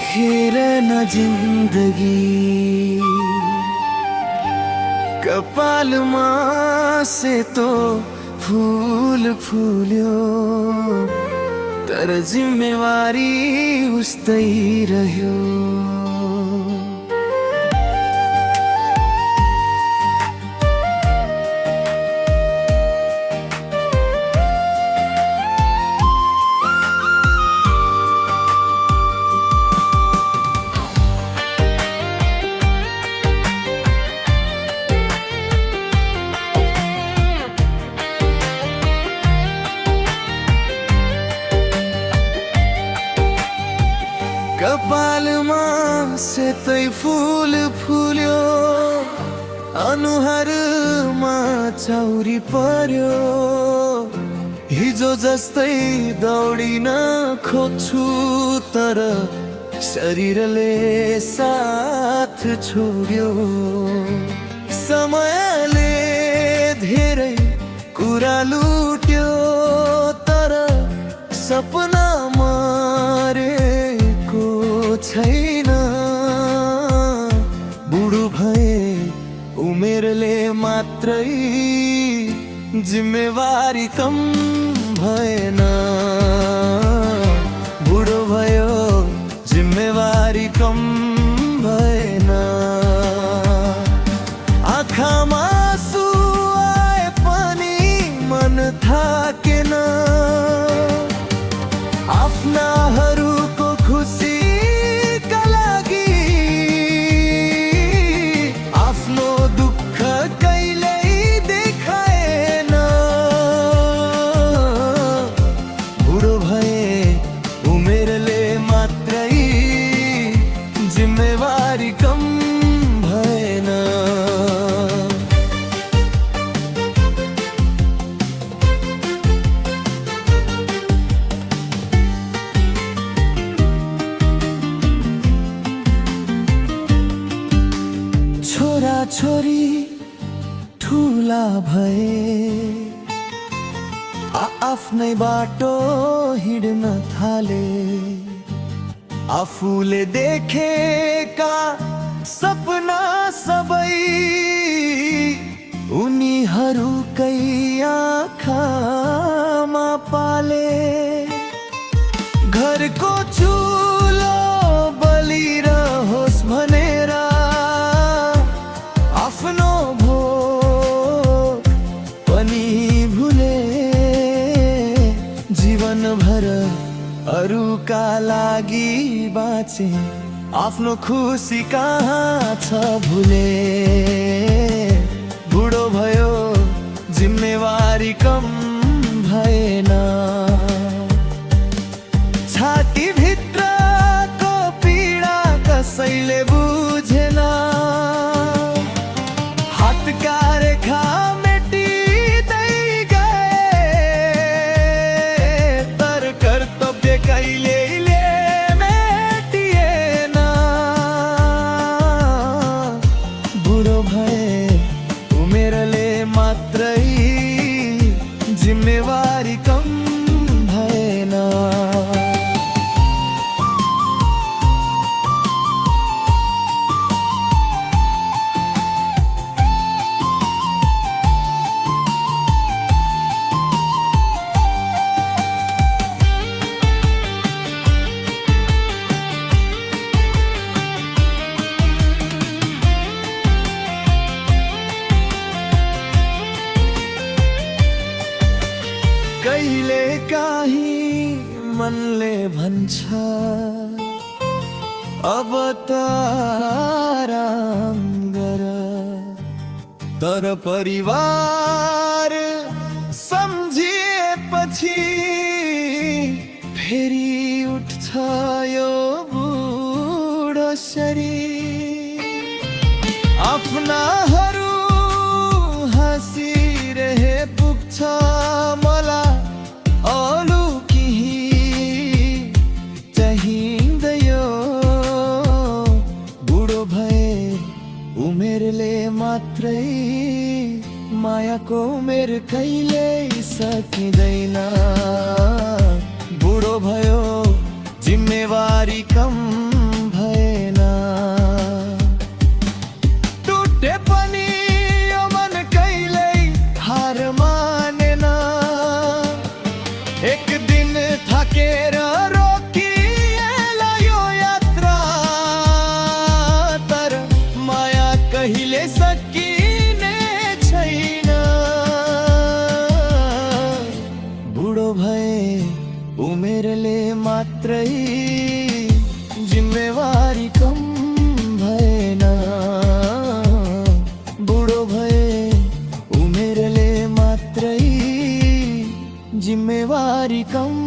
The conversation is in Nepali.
देखेर न जिन्दगी कपालमा सेतो फूल फुल्यो तर जिम्मेवारी उस्तै रह्यो। कपालमा सेतै फूल फुल्यो अनुहारमा चौरी पर्यो। हिजो जस्तै दौडिन खोज्छु तर शरीरले साथ छोड्यो। समयले धेरै कुरा लुट्यो तर सपना मरेको छैन। बुढो भए उमेरले मात्रै जिम्मेवारी कम भएन। बुढो भयो जिम्मेवारी कम भएन। आँखामा आँसु आए पनि मन थाकेन। आफ्नाहरूको खुसीका लागि आफ्नो दुःख कहिल्यै देखाएन। बुढो भए उमेरले मात्रै जिम्मेवारी कम भएन। छोरा छोरी ठुला भए आफ्नै बाटो हिँड्न थाले। आफूले देखेका सपना सबै उनीहरूकै आँखामा पाले। घरको चुलो बलिरहोस् भनेर आफ्नो भोग पनि भुले। जीवनभर अरूका लागि बाँचे आफ्नो खुसी कहाँ छ भुले। बुढो भयो जिम्मेवारी कम भएन। छातीभित्रको पीडा कसैले बुझेन। हातका रेखा मेटिँदै गए तर कर्तव्य कहिल्यै मेटिएन। बुढो भए उमेरले मात्रै जिम्मेवारी कम भएन। कहिले काहीँ मनले भन्छ अब त आराम गर। तर परिवार सम्झिएपछि फेरि उठ्छ यो बुढो शरीर। आफ्नाहरू हाँसिरहे पुग्छ मलाई अरू केही चाहिँदैन। बुढो भए उमेरले मात्रै मायाको उमेर कहिल्यै सकिँदैन। बुढो भयो जिम्मेवारी कम मात्रै जिम्मेवारी कम भएन। बुढो भए उमेरले मात्रै जिम्मेवारी कम